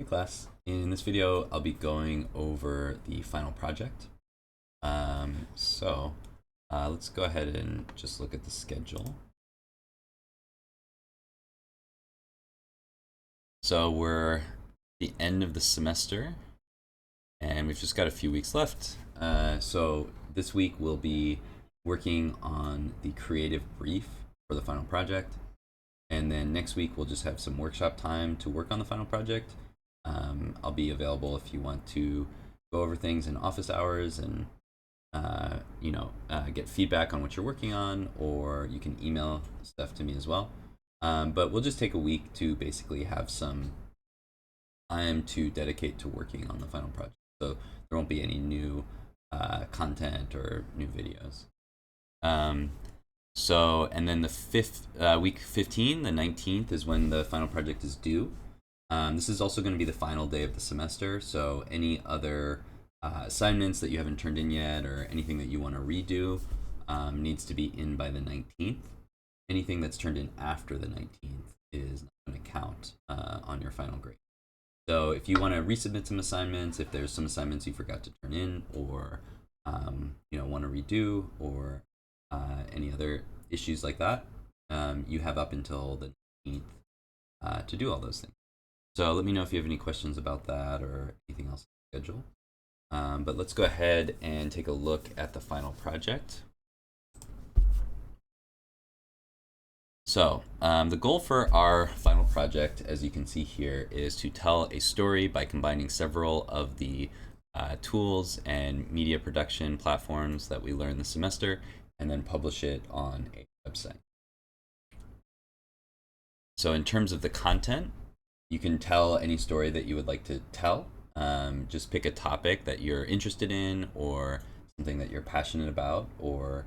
Hey class, in this video I'll be going over the final project. Let's go ahead and just look at the schedule. So we're the end of the semester and we've just got a few weeks left. So this week we'll be working on the creative brief for the final project. And then next week we'll just have some workshop time to work on the final project. I'll be available if you want to go over things in office hours and get feedback on what you're working on, or you can email stuff to me as well. But we'll just take a week to basically have some time to dedicate to working on the final project. So there won't be any new content or new videos. And then the week 15, the 19th, is when the final project is due. This is also going to be the final day of the semester, so any other assignments that you haven't turned in yet or anything that you want to redo needs to be in by the 19th. Anything that's turned in after the 19th is not going to count on your final grade. So if you want to resubmit some assignments, if there's some assignments you forgot to turn in or want to redo or any other issues like that, you have up until the 19th to do all those things. So let me know if you have any questions about that or anything else on the schedule. But let's go ahead and take a look at the final project. So the goal for our final project, as you can see here, is to tell a story by combining several of the tools and media production platforms that we learned this semester and then publish it on a website. So in terms of the content, you can tell any story that you would like to tell. Just pick a topic that you're interested in or something that you're passionate about or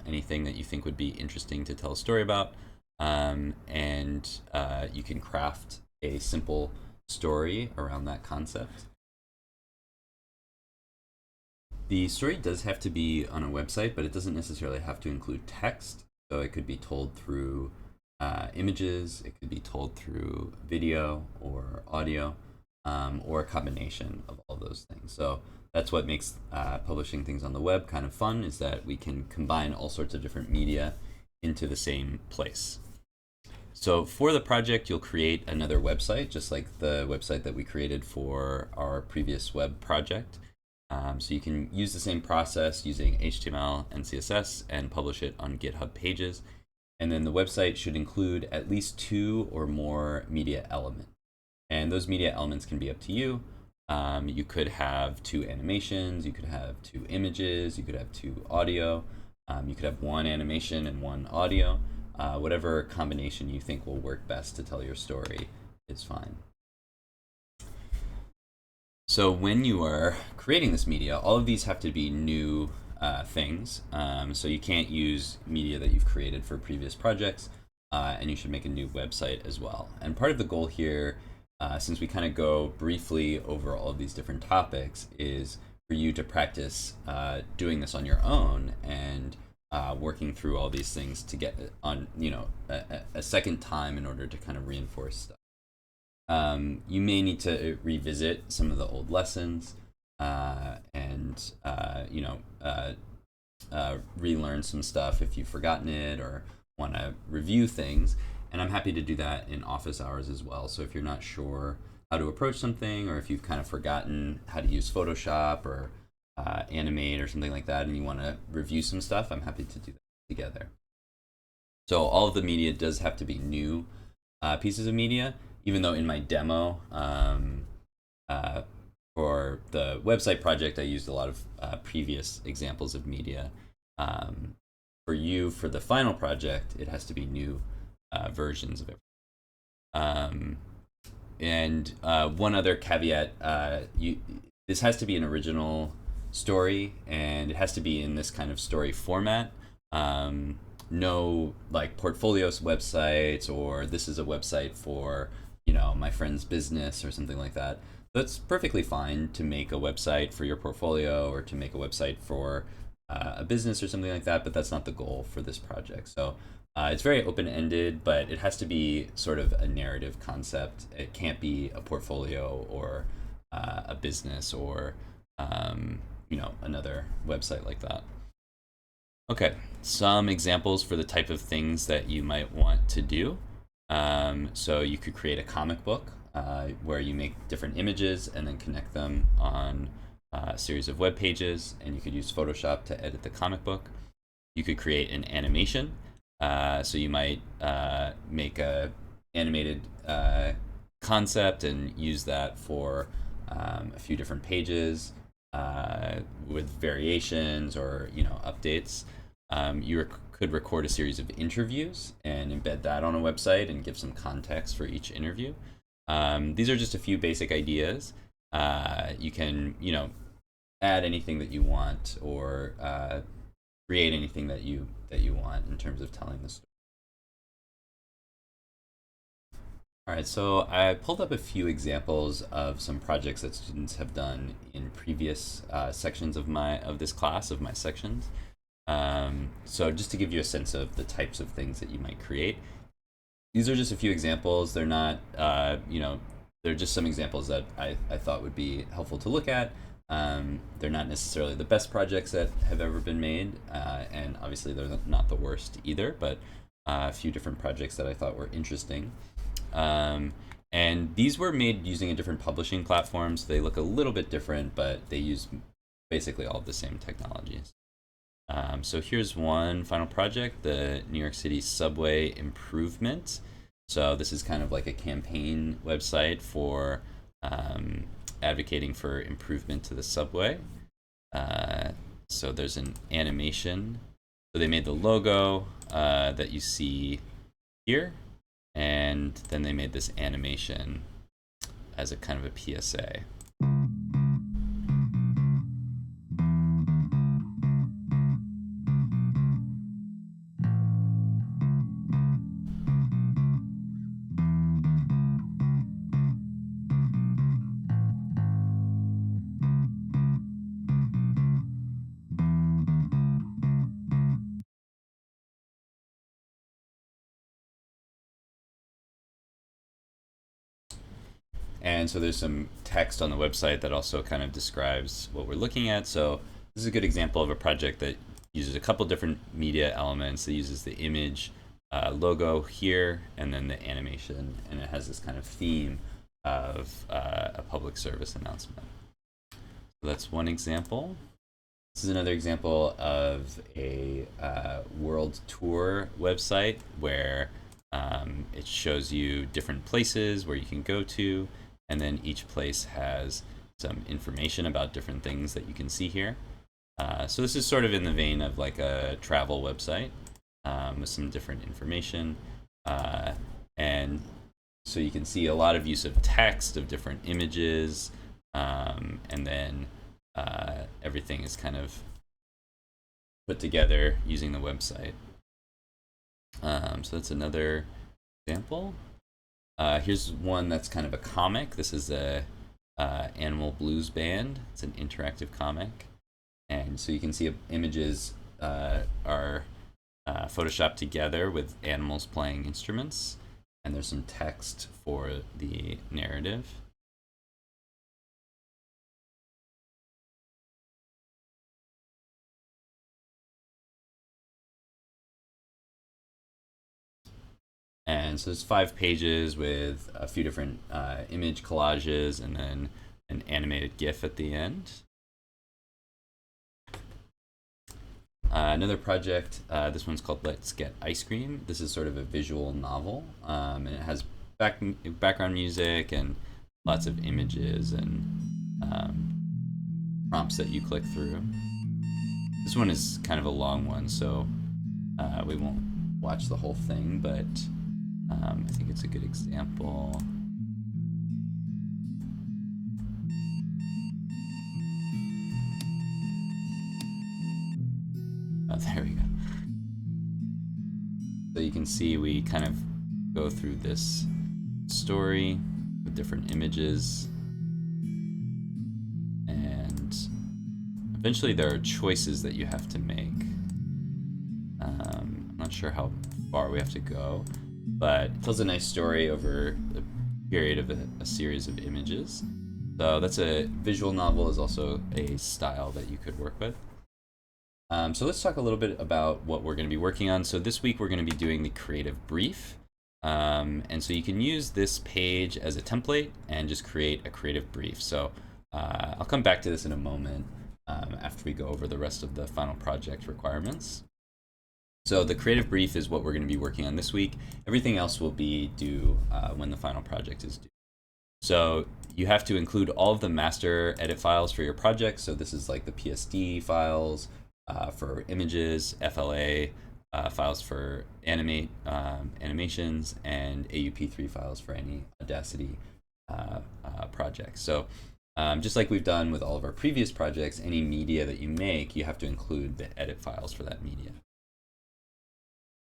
anything that you think would be interesting to tell a story about. You can craft a simple story around that concept. The story does have to be on a website, but it doesn't necessarily have to include text. So it could be told through images, it could be told through video or audio, or a combination of all those things. So that's what makes publishing things on the web kind of fun, is that we can combine all sorts of different media into the same place. So for the project, you'll create another website, just like the website that we created for our previous web project. So you can use the same process using HTML and CSS and publish it on GitHub pages. And then the website should include at least 2 or more media elements. And those media elements can be up to you. You could have 2 animations, you could have 2 images, you could have 2 audio, you could have 1 animation and 1 audio. Whatever combination you think will work best to tell your story is fine. So when you are creating this media, all of these have to be new things. So you can't use media that you've created for previous projects, and you should make a new website as well. And part of the goal here, since we kind of go briefly over all of these different topics, is for you to practice doing this on your own and working through all these things to get on, a second time in order to kind of reinforce stuff. You may need to revisit some of the old lessons relearn some stuff if you've forgotten it or want to review things. And I'm happy to do that in office hours as well. So if you're not sure how to approach something, or if you've kind of forgotten how to use Photoshop or Animate or something like that, and you want to review some stuff, I'm happy to do that together. So all of the media does have to be new pieces of media, even though in my demo for the website project, I used a lot of previous examples of media. For the final project, it has to be new versions of it. One other caveat, this has to be an original story, and it has to be in this kind of story format. No like portfolios websites, or this is a website for my friend's business or something like that. That's perfectly fine to make a website for your portfolio or to make a website for a business or something like that, but that's not the goal for this project. So It's very open-ended, but it has to be sort of a narrative concept. It can't be a portfolio or a business or another website like that. Okay, some examples for the type of things that you might want to do. So you could create a comic book where you make different images and then connect them on a series of web pages, and you could use Photoshop to edit the comic book. You could create an animation. So you might make a animated concept and use that for a few different pages with variations or updates. You could record a series of interviews and embed that on a website and give some context for each interview. These are just a few basic ideas. You can add anything that you want or create anything that you want in terms of telling the story. All right, so I pulled up a few examples of some projects that students have done in previous sections of this class, of my sections. So just to give you a sense of the types of things that you might create. These are just a few examples. They're not, they're just some examples that I thought would be helpful to look at. They're not necessarily the best projects that have ever been made, and obviously they're not the worst either, but a few different projects that I thought were interesting. And these were made using a different publishing platform, so they look a little bit different, but they use basically all of the same technologies. So here's one final project, the New York City subway improvement. So this is kind of like a campaign website for advocating for improvement to the subway. So there's an animation. So they made the logo that you see here, and then they made this animation as a kind of a PSA. And so there's some text on the website that also kind of describes what we're looking at. So this is a good example of a project that uses a couple different media elements. It uses the image logo here and then the animation, and it has this kind of theme of a public service announcement. So that's one example. This is another example of a world tour website where it shows you different places where you can go to, and then each place has some information about different things that you can see here. So this is sort of in the vein of like a travel website with some different information. And so you can see a lot of use of text, of different images, and then everything is kind of put together using the website. So that's another example. Here's one that's kind of a comic. This is a Animal Blues Band. It's an interactive comic, and so you can see images are photoshopped together with animals playing instruments, and there's some text for the narrative. And so there's 5 pages with a few different image collages and then an animated GIF at the end. Another project, this one's called Let's Get Ice Cream. This is sort of a visual novel, and it has background music and lots of images and prompts that you click through. This one is kind of a long one, so we won't watch the whole thing, but I think it's a good example. Oh, there we go. So you can see we kind of go through this story with different images, and eventually there are choices that you have to make. I'm not sure how far we have to go, but it tells a nice story over the period of a series of images. So that's a visual novel, is also a style that you could work with. So let's talk a little bit about what we're going to be working on. So this week we're going to be doing the creative brief. And so you can use this page as a template and just create a creative brief. So I'll come back to this in a moment after we go over the rest of the final project requirements. So the creative brief is what we're going to be working on this week. Everything else will be due when the final project is due. So you have to include all of the master edit files for your project. So this is like the PSD files for images, FLA files for animations, and AUP3 files for any Audacity projects. So just like we've done with all of our previous projects, any media that you make, you have to include the edit files for that media.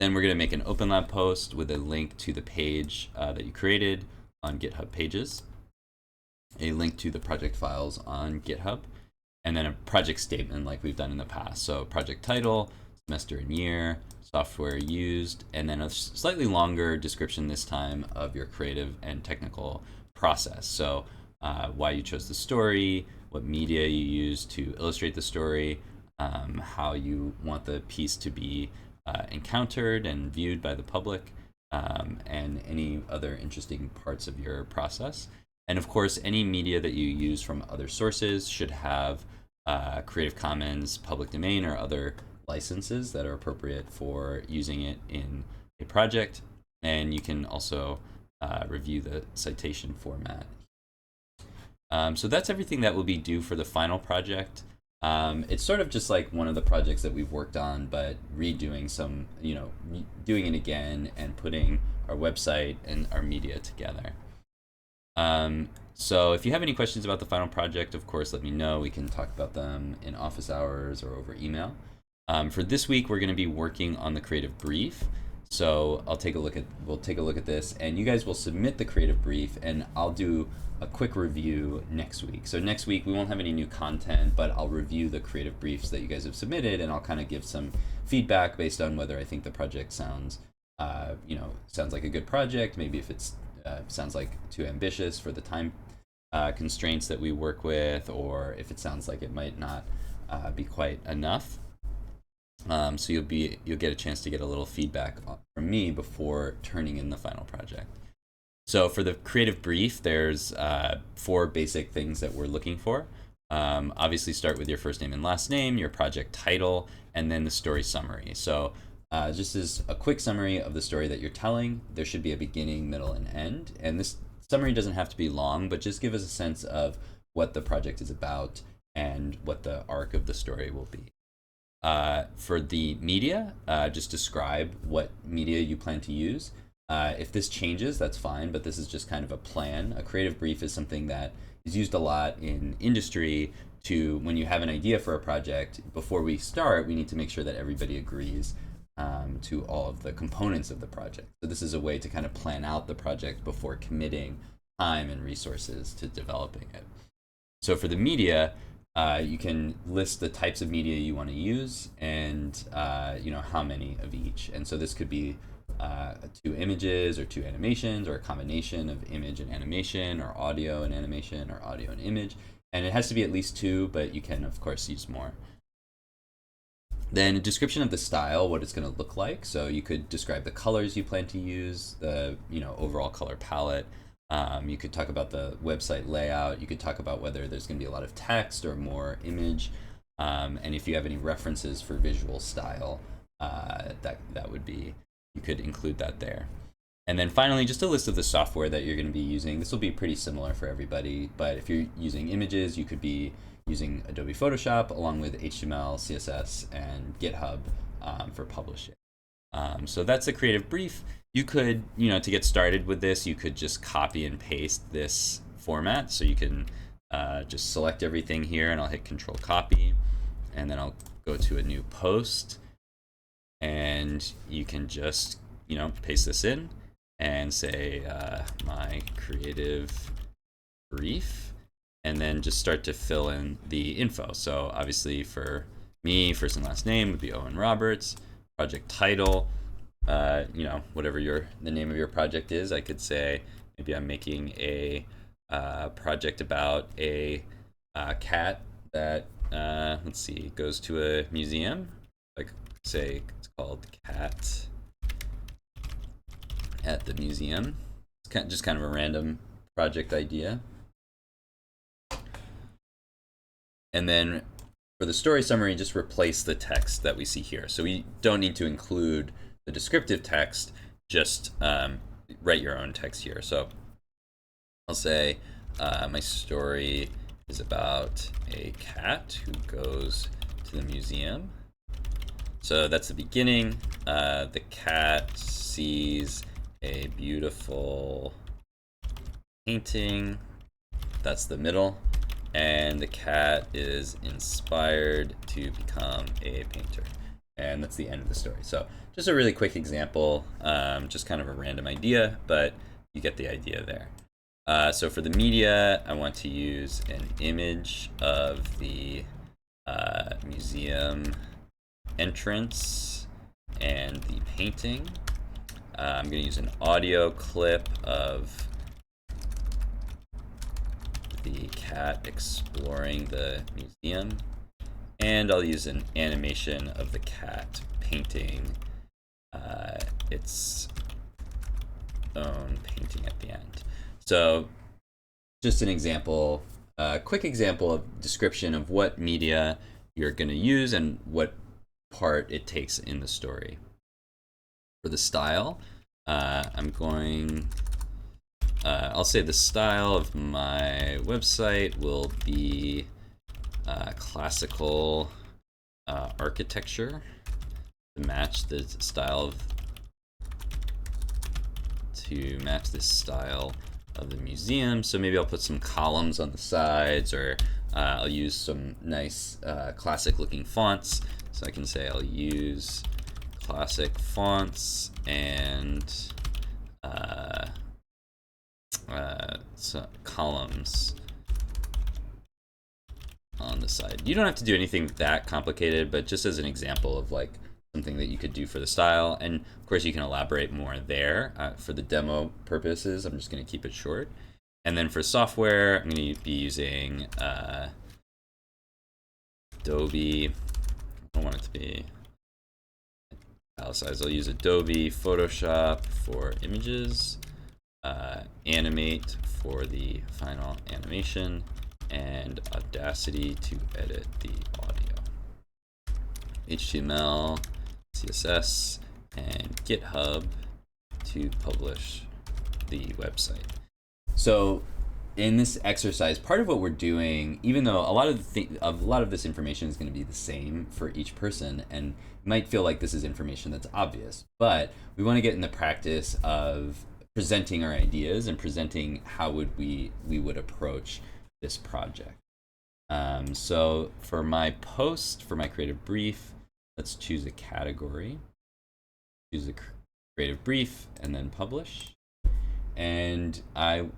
Then we're going to make an OpenLab post with a link to the page that you created on GitHub Pages, a link to the project files on GitHub, and then a project statement like we've done in the past. So project title, semester and year, software used, and then a slightly longer description this time of your creative and technical process. So why you chose the story, what media you use to illustrate the story, how you want the piece to be encountered and viewed by the public, and any other interesting parts of your process. And of course, any media that you use from other sources should have Creative Commons, public domain, or other licenses that are appropriate for using it in a project. And you can also review the citation format. So that's everything that will be due for the final project. It's sort of just like one of the projects that we've worked on, but redoing some, doing it again and putting our website and our media together. So if you have any questions about the final project, of course, let me know. We can talk about them in office hours or over email. For this week, we're going to be working on the creative brief. So we'll take a look at this, and you guys will submit the creative brief, and I'll do a quick review next week. So next week we won't have any new content, but I'll review the creative briefs that you guys have submitted, and I'll kind of give some feedback based on whether I think the project sounds like a good project. Maybe if it's sounds like too ambitious for the time constraints that we work with, or if it sounds like it might not be quite enough. So you'll get a chance to get a little feedback from me before turning in the final project. So for the creative brief, there's 4 basic things that we're looking for. Obviously, start with your first name and last name, your project title, and then the story summary. So just as a quick summary of the story that you're telling, there should be a beginning, middle, and end. And this summary doesn't have to be long, but just give us a sense of what the project is about and what the arc of the story will be. For the media, just describe what media you plan to use. If this changes, that's fine, but this is just kind of a plan. A creative brief is something that is used a lot in industry to, when you have an idea for a project, before we start, we need to make sure that everybody agrees to all of the components of the project. So this is a way to kind of plan out the project before committing time and resources to developing it. So for the media, you can list the types of media you want to use and how many of each. And so this could be 2 images or 2 animations, or a combination of image and animation, or audio and animation, or audio and image. And it has to be at least 2, but you can of course use more. Then a description of the style, what it's going to look like. So you could describe the colors you plan to use, the overall color palette. You could talk about the website layout. You could talk about whether there's going to be a lot of text or more image, and if you have any references for visual style, that would be, you could include that there. And then finally, just a list of the software that you're going to be using. This will be pretty similar for everybody, but if you're using images, you could be using Adobe Photoshop along with HTML, CSS, and GitHub for publishing. So that's a creative brief. You could, to get started with this, you could just copy and paste this format. So you can just select everything here, and I'll hit Control Copy, and then I'll go to a new post, and you can just, paste this in and say my creative brief, and then just start to fill in the info. So obviously for me, first and last name would be Owen Roberts, project title, whatever the name of your project is. I could say maybe I'm making a project about a cat that let's see, goes to a museum. Like say it's called Cat at the Museum. It's just kind of a random project idea. And then for the story summary, just replace the text that we see here. So we don't need to include the descriptive text, just write your own text here. So I'll say my story is about a cat who goes to the museum. So that's the beginning. The cat sees a beautiful painting. That's the middle. And the cat is inspired to become a painter. And that's the end of the story. So just a really quick example, just kind of a random idea, but you get the idea there. So for the media, I want to use an image of the museum entrance and the painting. I'm going to use an audio clip of the cat exploring the museum, and I'll use an animation of the cat painting its own painting at the end. So just an example, a quick example of description of what media you're going to use and what part it takes in the story. For the style, I'll say the style of my website will be classical architecture to match this style of the museum. So maybe I'll put some columns on the sides, or I'll use some nice classic looking fonts. So I can say I'll use classic fonts and columns on the side. You don't have to do anything that complicated, but just as an example of like something that you could do for the style. And of course you can elaborate more there. For the demo purposes, I'm just going to keep it short. And then for software, I'm going to be using Adobe. I don't want it to be italicized. I'll use Adobe Photoshop for images, Animate for the final animation, and Audacity to edit the audio. HTML, CSS, and GitHub to publish the website. So in this exercise, part of what we're doing, even though a lot of this information is going to be the same for each person, and it might feel like this is information that's obvious, but we want to get in the practice of presenting our ideas and presenting how we would approach this project. So for my post, for my creative brief, let's choose a category, choose a creative brief, and then publish. And I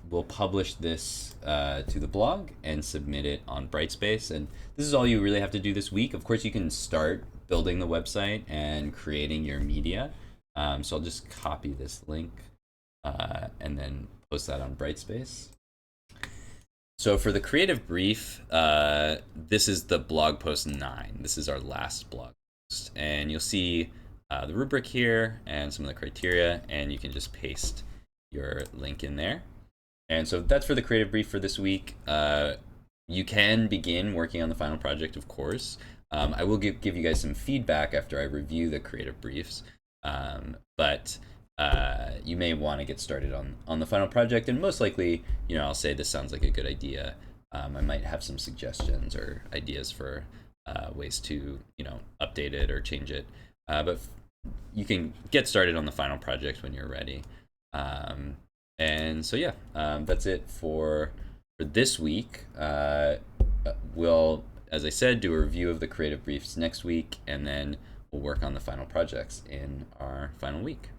will publish this to the blog and submit it on Brightspace. And this is all you really have to do this week. Of course, you can start building the website and creating your media. So I'll just copy this link and then post that on Brightspace. So for the creative brief, this is the blog post 9. This is our last blog post. And you'll see the rubric here and some of the criteria, and you can just paste your link in there. And so that's for the creative brief for this week. You can begin working on the final project, of course. I will give you guys some feedback after I review the creative briefs, but you may want to get started on the final project, and most likely, I'll say this sounds like a good idea. I might have some suggestions or ideas for ways to update it or change it, but you can get started on the final project when you're ready. And so yeah, that's it for this week. We'll, as I said, do a review of the creative briefs next week, and then we'll work on the final projects in our final week.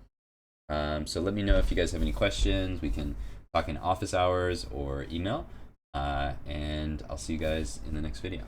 So let me know if you guys have any questions. We can talk in office hours or email, and I'll see you guys in the next video.